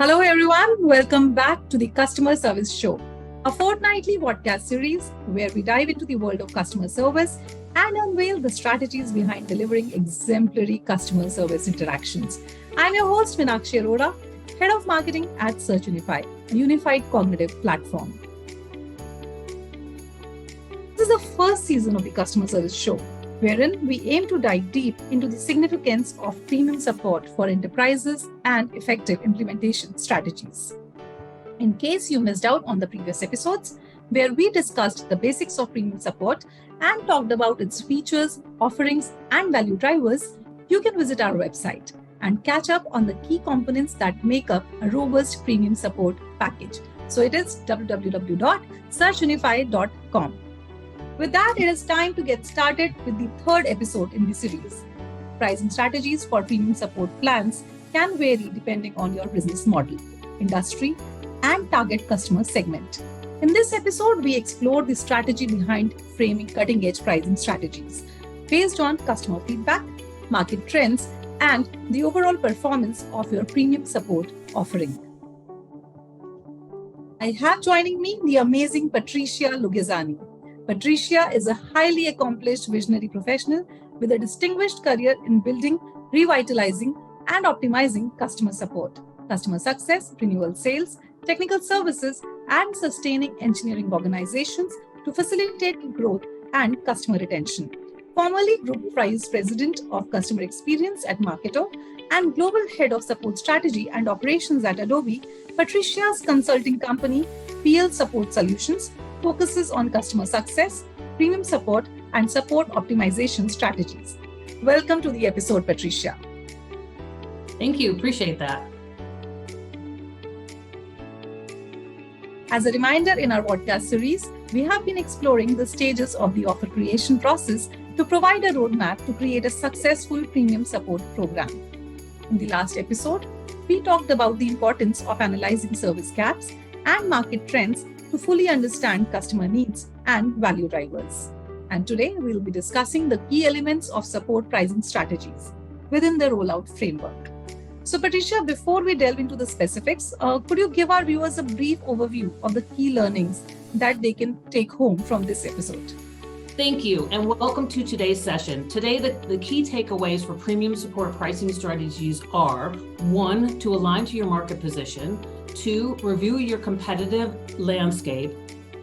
Hello, everyone. Welcome back to the Customer Service Show, a fortnightly podcast series where we dive into the world of customer service and unveil the strategies behind delivering exemplary customer service interactions. I'm your host, Meenakshi Arora, Head of Marketing at SearchUnify, a unified cognitive platform. This is the first season of the Customer Service Show, wherein we aim to dive deep into the significance of premium support for enterprises and effective implementation strategies. In case you missed out on the previous episodes, where we discussed the basics of premium support and talked about its features, offerings, and value drivers, you can visit our website and catch up on the key components that make up a robust premium support package. So it is www.searchunify.com. With that, it is time to get started with the third episode in the series. Pricing strategies for premium support plans can vary depending on your business model, industry, and target customer segment. In this episode, we explore the strategy behind framing cutting-edge pricing strategies based on customer feedback, market trends, and the overall performance of your premium support offering. I have joining me the amazing Patricia Lugezani. Patricia is a highly accomplished visionary professional with a distinguished career in building, revitalizing, and optimizing customer support, customer success, renewal sales, technical services, and sustaining engineering organizations to facilitate growth and customer retention. Formerly Group Vice President of Customer Experience at Marketo and Global Head of Support Strategy and Operations at Adobe, Patricia's consulting company, PL Support Solutions, focuses on customer success, premium support, and support optimization strategies. Welcome to the episode, Patricia. Thank you. Appreciate that. As a reminder, in our podcast series, we have been exploring the stages of the offer creation process to provide a roadmap to create a successful premium support program. In the last episode, we talked about the importance of analyzing service gaps and market trends to fully understand customer needs and value drivers. And today, we'll be discussing the key elements of support pricing strategies within the rollout framework. So, Patricia, before we delve into the specifics, could you give our viewers a brief overview of the key learnings that they can take home from this episode? Thank you, and welcome to today's session. Today, the key takeaways for premium support pricing strategies are: 1, to align to your market position; 2, review your competitive landscape;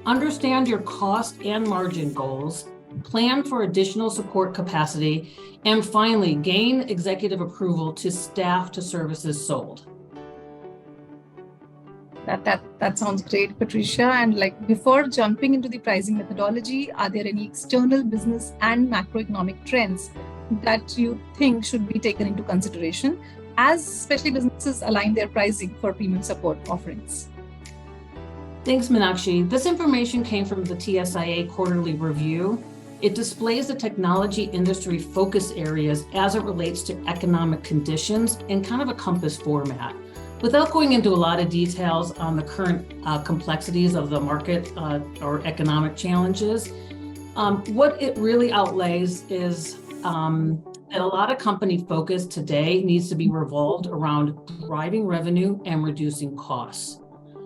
understand your cost and margin goals; plan for additional support capacity; and finally, gain executive approval to staff to services sold. That sounds great, Patricia. And before jumping into the pricing methodology, are there any external business and macroeconomic trends that you think should be taken into consideration as especially businesses align their pricing for premium support offerings? Thanks, Meenakshi. This information came from the TSIA quarterly review. It displays the technology industry focus areas as it relates to economic conditions in kind of a compass format. Without going into a lot of details on the current complexities of the market or economic challenges, what it really outlays is that a lot of company focus today needs to be revolved around driving revenue and reducing costs.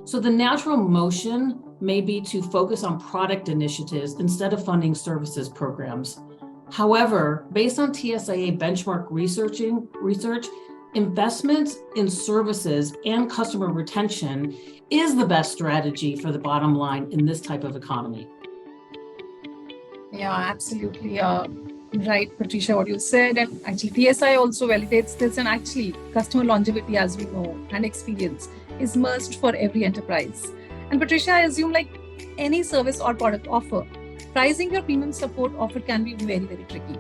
So the natural motion may be to focus on product initiatives instead of funding services programs. However, based on TSIA benchmark research, investments in services and customer retention is the best strategy for the bottom line in this type of economy. Yeah, absolutely. Right, Patricia, what you said. And actually, TSI also validates this. And actually, customer longevity, as we know, and experience is must for every enterprise. And Patricia, I assume any service or product offer, pricing your premium support offer can be very, very tricky.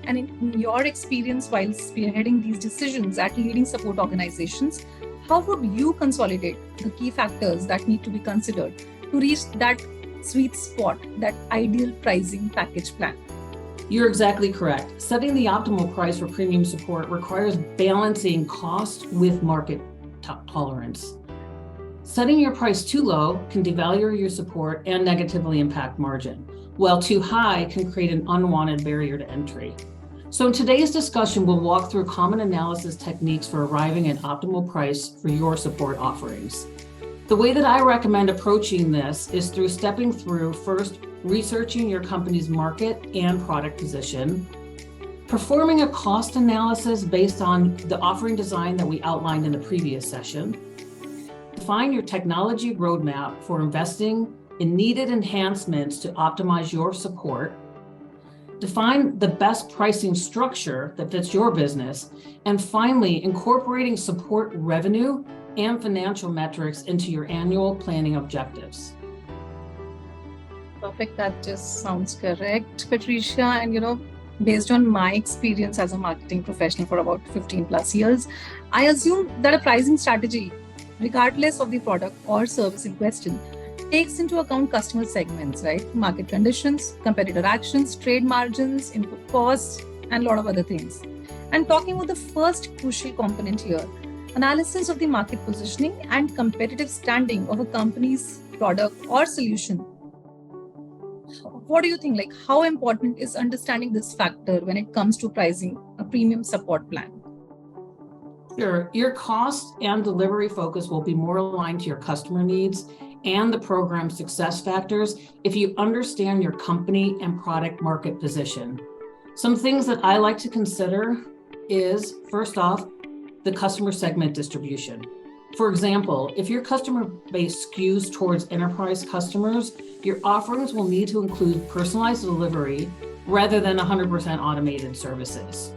And in your experience while spearheading these decisions at leading support organizations, how would you consolidate the key factors that need to be considered to reach that sweet spot, that ideal pricing package plan? You're exactly correct. Setting the optimal price for premium support requires balancing cost with market tolerance. Setting your price too low can devalue your support and negatively impact margin, while too high can create an unwanted barrier to entry. So in today's discussion, we'll walk through common analysis techniques for arriving at optimal price for your support offerings. The way that I recommend approaching this is through stepping through first researching your company's market and product position, performing a cost analysis based on the offering design that we outlined in the previous session, define your technology roadmap for investing in needed enhancements to optimize your support, define the best pricing structure that fits your business, and finally, incorporating support revenue and financial metrics into your annual planning objectives. Perfect. That just sounds correct, Patricia. And based on my experience as a marketing professional for about 15 plus years, I assume that a pricing strategy, regardless of the product or service in question, takes into account customer segments, right? Market conditions, competitor actions, trade margins, input costs, and a lot of other things. And talking about the first crucial component here, analysis of the market positioning and competitive standing of a company's product or solution. What do you think? Like, how important is understanding this factor when it comes to pricing a premium support plan? Sure. Your cost and delivery focus will be more aligned to your customer needs and the program success factors if you understand your company and product market position. Some things that I like to consider is, first off, the customer segment distribution. For example, if your customer base skews towards enterprise customers, your offerings will need to include personalized delivery rather than 100% automated services.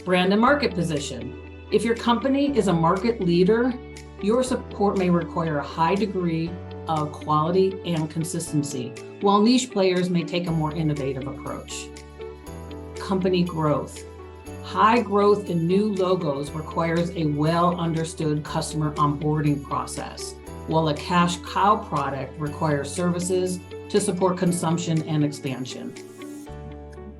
Brand and market position. If your company is a market leader, your support may require a high degree of quality and consistency, while niche players may take a more innovative approach. Company growth. High growth in new logos requires a well-understood customer onboarding process, while a cash cow product requires services to support consumption and expansion.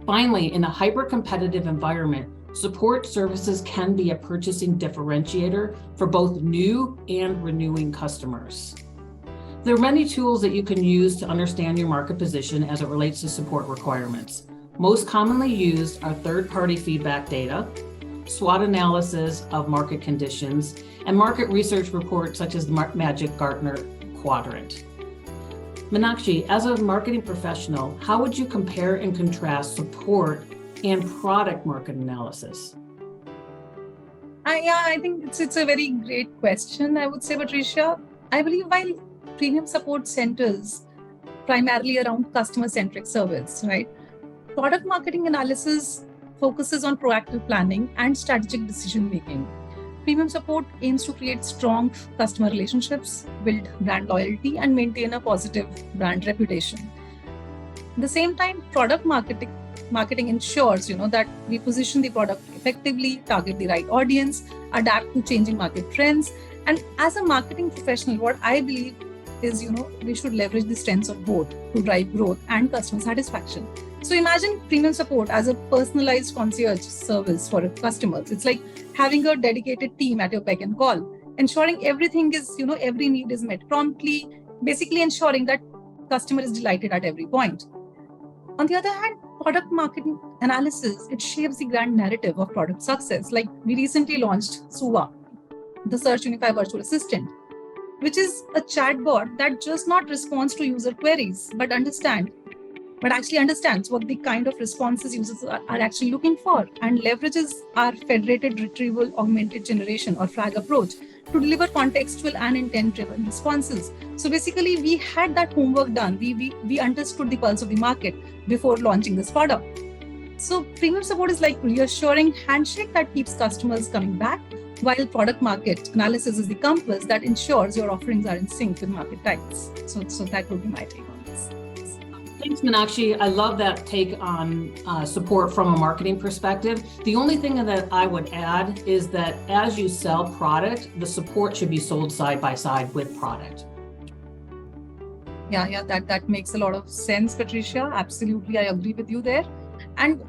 Finally, in a hyper-competitive environment, support services can be a purchasing differentiator for both new and renewing customers. There are many tools that you can use to understand your market position as it relates to support requirements. Most commonly used are third-party feedback data, SWOT analysis of market conditions, and market research reports such as the Magic Gartner Quadrant. Meenakshi, as a marketing professional, how would you compare and contrast support and product market analysis? I think it's a very great question, I would say, Patricia. I believe while premium support centers primarily around customer-centric service, right? Product marketing analysis focuses on proactive planning and strategic decision-making. Premium support aims to create strong customer relationships, build brand loyalty, and maintain a positive brand reputation. At the same time, product marketing ensures that we position the product effectively, target the right audience, adapt to changing market trends. And as a marketing professional, what I believe is, we should leverage the strengths of both to drive growth and customer satisfaction. So imagine premium support as a personalized concierge service for customers. It's like having a dedicated team at your beck and call, ensuring everything is, every need is met promptly, basically ensuring that customer is delighted at every point. On the other hand, product marketing analysis, it shapes the grand narrative of product success. Like we recently launched Suva, the Search Unify Virtual Assistant, which is a chatbot that just not responds to user queries, but actually understands what the kind of responses users are actually looking for and leverages our federated retrieval augmented generation or FRAG approach to deliver contextual and intent-driven responses. So basically, we had that homework done. We understood the pulse of the market before launching this product. So premium support is like reassuring handshake that keeps customers coming back, while product market analysis is the compass that ensures your offerings are in sync with market tides. So that would be my take on this. Thanks, Meenakshi. I love that take on support from a marketing perspective. The only thing that I would add is that as you sell product, the support should be sold side by side with product. Yeah, that makes a lot of sense, Patricia. Absolutely, I agree with you there. And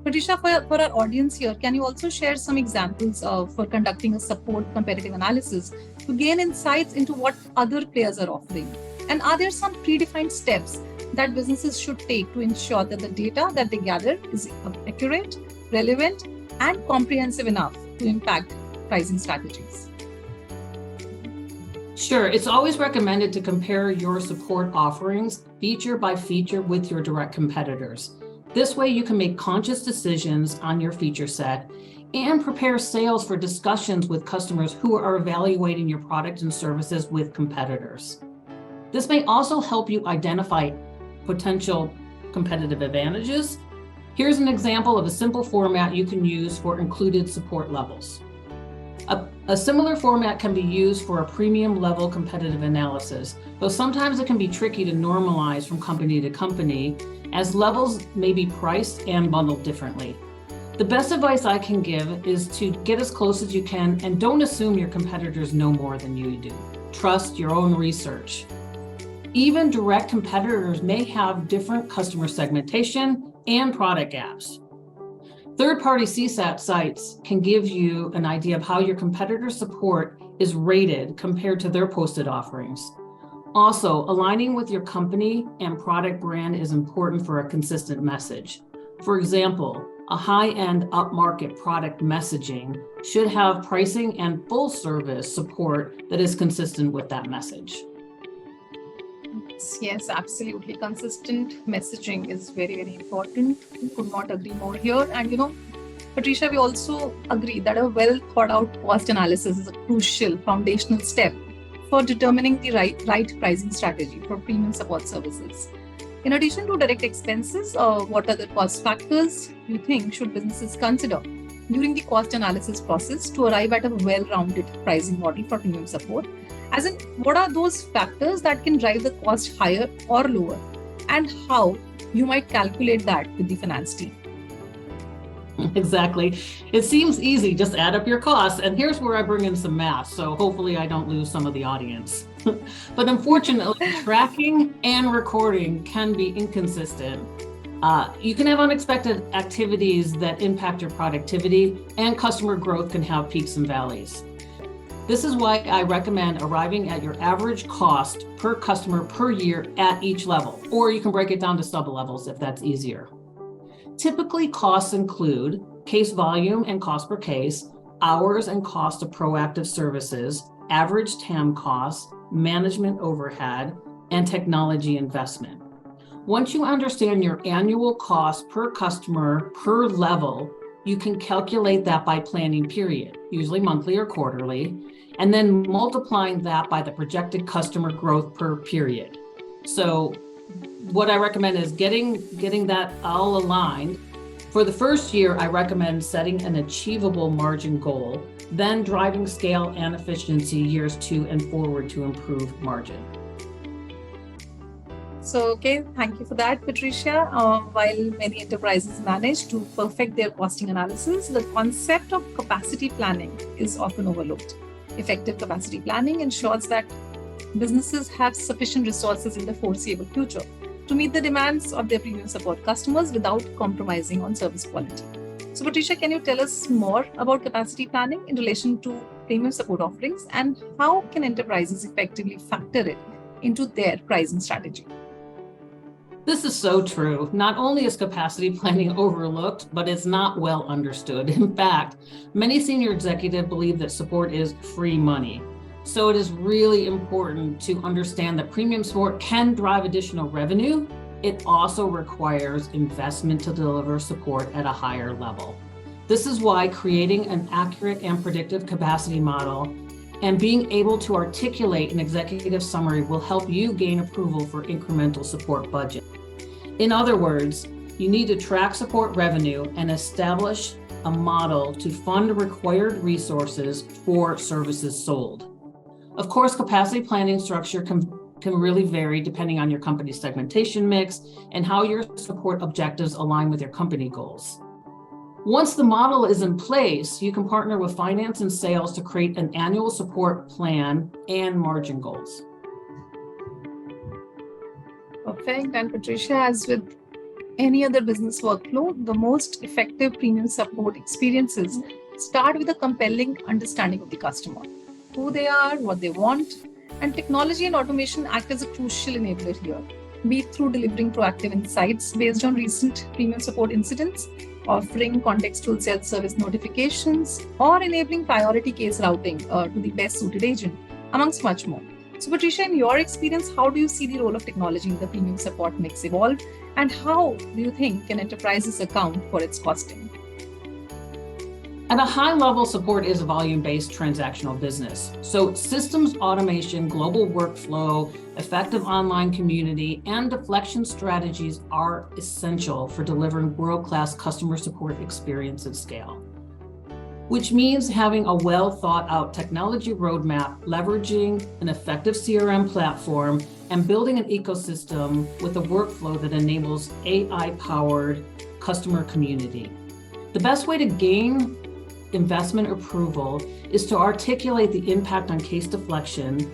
Patricia, for our audience here, can you also share some examples for conducting a support competitive analysis to gain insights into what other players are offering? And are there some predefined steps that businesses should take to ensure that the data that they gather is accurate, relevant, and comprehensive enough to impact pricing strategies? Sure, it's always recommended to compare your support offerings feature by feature with your direct competitors. This way you can make conscious decisions on your feature set and prepare sales for discussions with customers who are evaluating your product and services with competitors. This may also help you identify potential competitive advantages. Here's an example of a simple format you can use for included support levels. A similar format can be used for a premium level competitive analysis, though sometimes it can be tricky to normalize from company to company, as levels may be priced and bundled differently. The best advice I can give is to get as close as you can and don't assume your competitors know more than you do. Trust your own research. Even direct competitors may have different customer segmentation and product gaps. Third-party CSAT sites can give you an idea of how your competitor's support is rated compared to their posted offerings. Also, aligning with your company and product brand is important for a consistent message. For example, a high-end upmarket product messaging should have pricing and full service support that is consistent with that message. Yes, absolutely. Consistent messaging is very, very important. Could not agree more here. And Patricia, we also agree that a well thought out cost analysis is a crucial foundational step for determining the right pricing strategy for premium support services. In addition to direct expenses, what other cost factors do you think should businesses consider during the cost analysis process to arrive at a well-rounded pricing model for premium support? As in, what are those factors that can drive the cost higher or lower, and how you might calculate that with the finance team? Exactly. It seems easy, just add up your costs. And here's where I bring in some math, so hopefully I don't lose some of the audience. But unfortunately, tracking and recording can be inconsistent. You can have unexpected activities that impact your productivity, and customer growth can have peaks and valleys. This is why I recommend arriving at your average cost per customer per year at each level, or you can break it down to sub-levels if that's easier. Typically, costs include case volume and cost per case, hours and cost of proactive services, average TAM costs, management overhead, and technology investment. Once you understand your annual cost per customer per level, you can calculate that by planning period, usually monthly or quarterly, and then multiplying that by the projected customer growth per period. So what I recommend is getting that all aligned. For the first year, I recommend setting an achievable margin goal, then driving scale and efficiency years 2 and forward to improve margin. So, okay, thank you for that, Patricia. While many enterprises manage to perfect their costing analysis, the concept of capacity planning is often overlooked. Effective capacity planning ensures that businesses have sufficient resources in the foreseeable future to meet the demands of their premium support customers without compromising on service quality. So, Patricia, can you tell us more about capacity planning in relation to premium support offerings, and how can enterprises effectively factor it into their pricing strategy? This is so true. Not only is capacity planning overlooked, but it's not well understood. In fact, many senior executives believe that support is free money. So it is really important to understand that premium support can drive additional revenue. It also requires investment to deliver support at a higher level. This is why creating an accurate and predictive capacity model and being able to articulate an executive summary will help you gain approval for incremental support budget. In other words, you need to track support revenue and establish a model to fund required resources for services sold. Of course, capacity planning structure can really vary depending on your company's segmentation mix and how your support objectives align with your company goals. Once the model is in place, you can partner with finance and sales to create an annual support plan and margin goals. Perfect. And Patricia, as with any other business workflow, the most effective premium support experiences start with a compelling understanding of the customer, who they are, what they want, and technology and automation act as a crucial enabler here. be it through delivering proactive insights based on recent premium support incidents, offering contextual self-service notifications, or enabling priority case routing to the best suited agent, amongst much more. So, Patricia, in your experience, how do you see the role of technology in the premium support mix evolve, and how do you think can enterprises account for its costing? At a high level, support is a volume-based transactional business. So systems automation, global workflow, effective online community, and deflection strategies are essential for delivering world-class customer support experience at scale, which means having a well thought out technology roadmap, leveraging an effective CRM platform, and building an ecosystem with a workflow that enables AI-powered customer community. The best way to gain investment approval is to articulate the impact on case deflection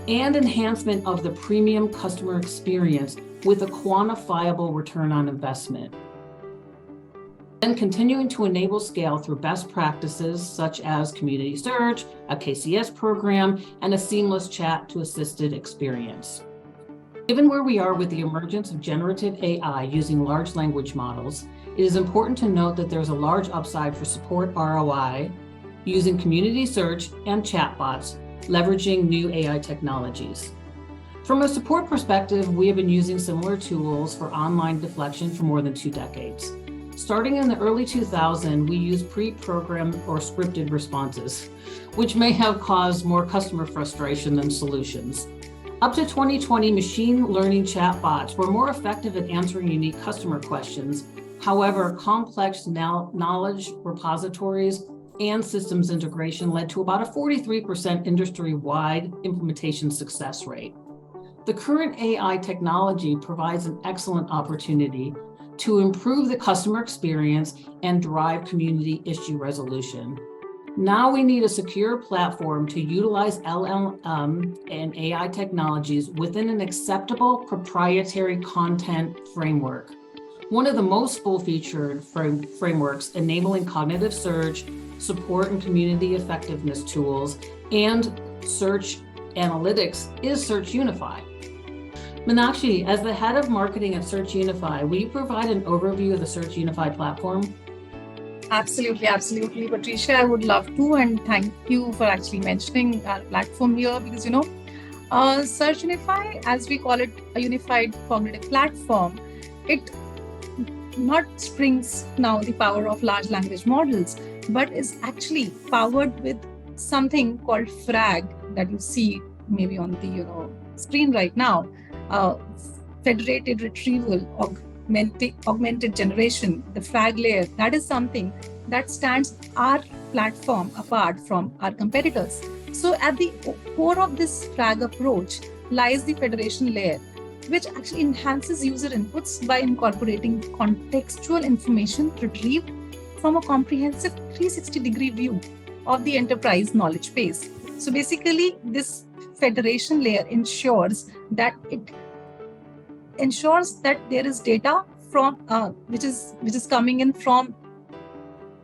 and enhancement of the premium customer experience with a quantifiable return on investment. Then continuing to enable scale through best practices such as community search, a KCS program, and a seamless chat to assisted experience. Given where we are with the emergence of generative AI using large language models, it is important to note that there's a large upside for support ROI using community search and chatbots, leveraging new AI technologies. From a support perspective, we have been using similar tools for online deflection for more than 2 decades. Starting in the early 2000s, we used pre-programmed or scripted responses, which may have caused more customer frustration than solutions. Up to 2020, machine learning chatbots were more effective at answering unique customer questions. However, complex knowledge repositories and systems integration led to about a 43% industry-wide implementation success rate. The current AI technology provides an excellent opportunity to improve the customer experience and drive community issue resolution. Now we need a secure platform to utilize LLM and AI technologies within an acceptable proprietary content framework. One of the most full-featured frameworks enabling cognitive search, support and community effectiveness tools, and search analytics is Search Unify. Meenakshi, as the head of marketing at Search Unify, will you provide an overview of the Search Unify platform? Absolutely, Patricia. I would love to, and thank you for actually mentioning our platform here because, Search Unify, as we call it, a unified cognitive platform, it not springs now the power of large language models, but is actually powered with something called FRAG that you see maybe on the screen right now. Federated retrieval, augmented generation, the FRAG layer. That is something that stands our platform apart from our competitors. So at the core of this FRAG approach lies the federation layer, which actually enhances user inputs by incorporating contextual information retrieved from a comprehensive 360-degree view of the enterprise knowledge base. So basically, this federation layer ensures that there is data from which is coming in from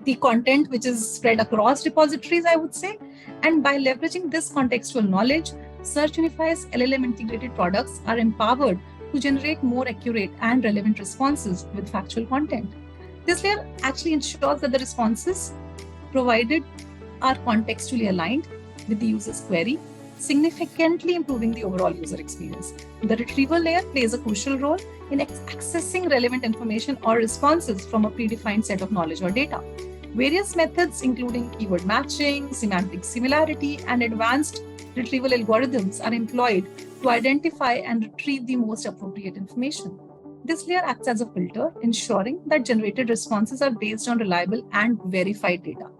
the content which is spread across repositories, I would say. And by leveraging this contextual knowledge, Search Unify's LLM integrated products are empowered to generate more accurate and relevant responses with factual content. This layer actually ensures that the responses provided are contextually aligned with the user's query, significantly improving the overall user experience. The retrieval layer plays a crucial role in accessing relevant information or responses from a predefined set of knowledge or data. Various methods, including keyword matching, semantic similarity, and advanced retrieval algorithms, are employed to identify and retrieve the most appropriate information. This layer acts as a filter, ensuring that generated responses are based on reliable and verified data.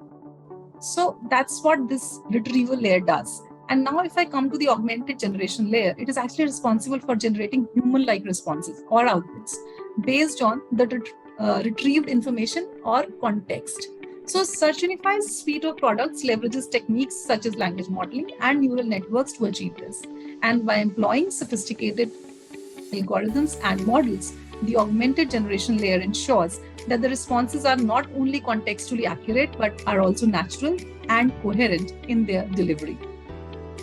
So that's what this retrieval layer does. And now if I come to the augmented generation layer, it is actually responsible for generating human-like responses or outputs based on the retrieved information or context. So Search Unify's suite of products leverages techniques such as language modeling and neural networks to achieve this. And by employing sophisticated algorithms and models, the augmented generation layer ensures that the responses are not only contextually accurate, but are also natural and coherent in their delivery.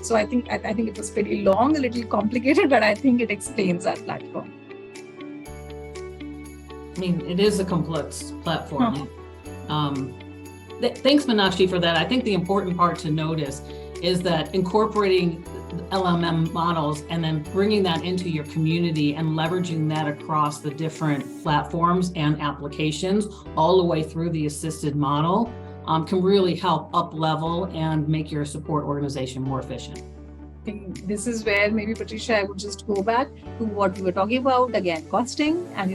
So I think it was pretty long, a little complicated, but I think it explains our platform. mean, it is a complex platform. Thanks, Meenakshi, for that. I think the important part to notice is that incorporating LLM models and then bringing that into your community and leveraging that across the different platforms and applications all the way through the assisted model can really help up level and make your support organization more efficient. I think this is where maybe, Patricia, I would just go back to what we were talking about again, costing and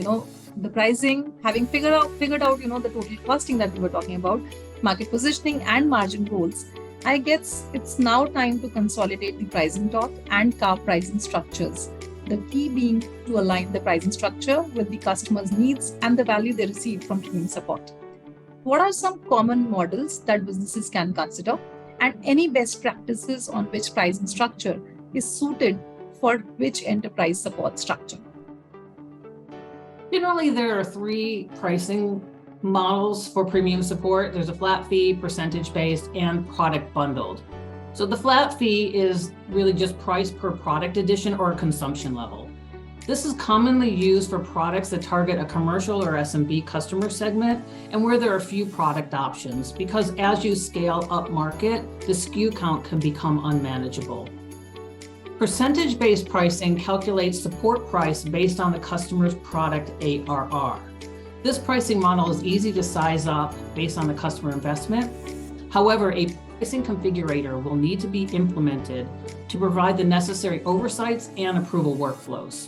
the pricing, having figured out the total costing that we were talking about, market positioning and margin goals. I guess it's now time to consolidate the pricing talk and carve pricing structures. The key being to align the pricing structure with the customer's needs and the value they receive from premium support. What are some common models that businesses can consider, and any best practices on which pricing structure is suited for which enterprise support structure? Generally, there are 3 pricing models for premium support. There's a flat fee, percentage-based, and product bundled. So the flat fee is really just price per product edition or consumption level. This is commonly used for products that target a commercial or SMB customer segment and where there are few product options, because as you scale up market, the SKU count can become unmanageable. Percentage-based pricing calculates support price based on the customer's product ARR. This pricing model is easy to size up based on the customer investment. However, a pricing configurator will need to be implemented to provide the necessary oversights and approval workflows.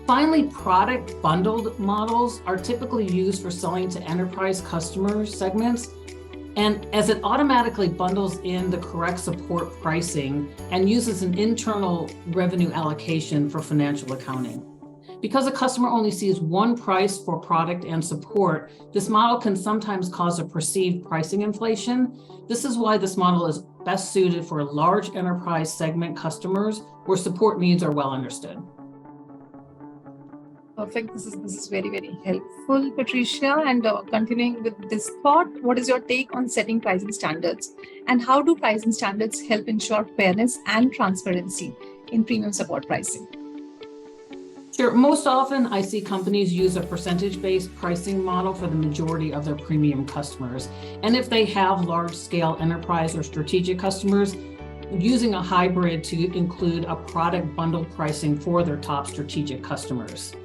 Finally, product bundled models are typically used for selling to enterprise customer segments, and as it automatically bundles in the correct support pricing and uses an internal revenue allocation for financial accounting. Because a customer only sees one price for product and support, this model can sometimes cause a perceived pricing inflation. This is why this model is best suited for large enterprise segment customers where support needs are well understood. Perfect. This is very, very helpful, Patricia. And continuing with this thought, what is your take on setting pricing standards? And how do pricing standards help ensure fairness and transparency in premium support pricing? Sure. Most often, I see companies use a percentage-based pricing model for the majority of their premium customers. And if they have large-scale enterprise or strategic customers, using a hybrid to include a product bundled pricing for their top strategic customers.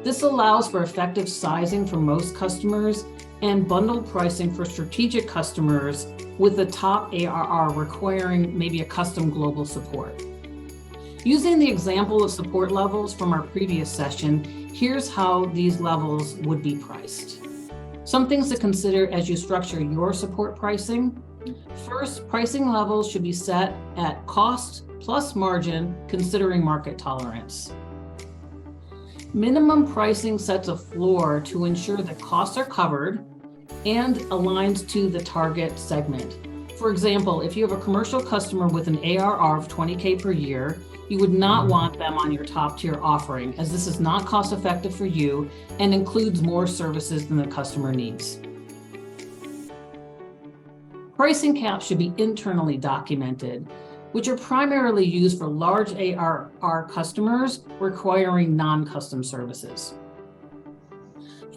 This allows for effective sizing for most customers and bundled pricing for strategic customers with the top ARR requiring maybe a custom global support. Using the example of support levels from our previous session, here's how these levels would be priced. Some things to consider as you structure your support pricing. First, pricing levels should be set at cost plus margin, considering market tolerance. Minimum pricing sets a floor to ensure that costs are covered and aligns to the target segment. For example, if you have a commercial customer with an ARR of $20K per year, you would not want them on your top tier offering, as this is not cost effective for you and includes more services than the customer needs. Pricing caps should be internally documented, which are primarily used for large ARR customers requiring non-custom services.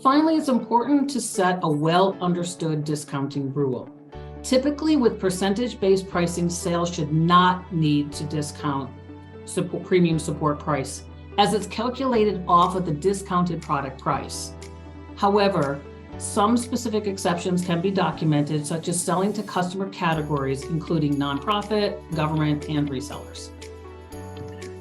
Finally, it's important to set a well-understood discounting rule. Typically, with percentage-based pricing, sales should not need to discount premium support price, as it's calculated off of the discounted product price. However, some specific exceptions can be documented, such as selling to customer categories, including nonprofit, government, and resellers.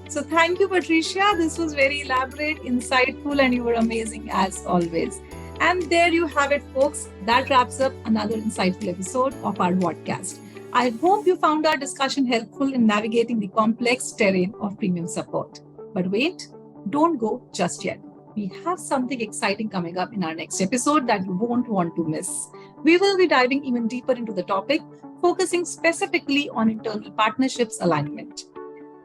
So thank you, Patricia. This was very elaborate, insightful, and you were amazing as always. And there you have it, folks. That wraps up another insightful episode of our podcast. I hope you found our discussion helpful in navigating the complex terrain of premium support. But wait, don't go just yet. We have something exciting coming up in our next episode that you won't want to miss. We will be diving even deeper into the topic, focusing specifically on internal partnerships alignment.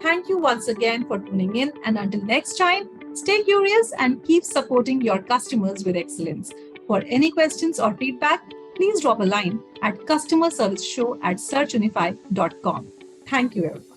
Thank you once again for tuning in, and until next time, stay curious and keep supporting your customers with excellence. For any questions or feedback, please drop a line at customerserviceshow@searchunify.com. Thank you, everyone.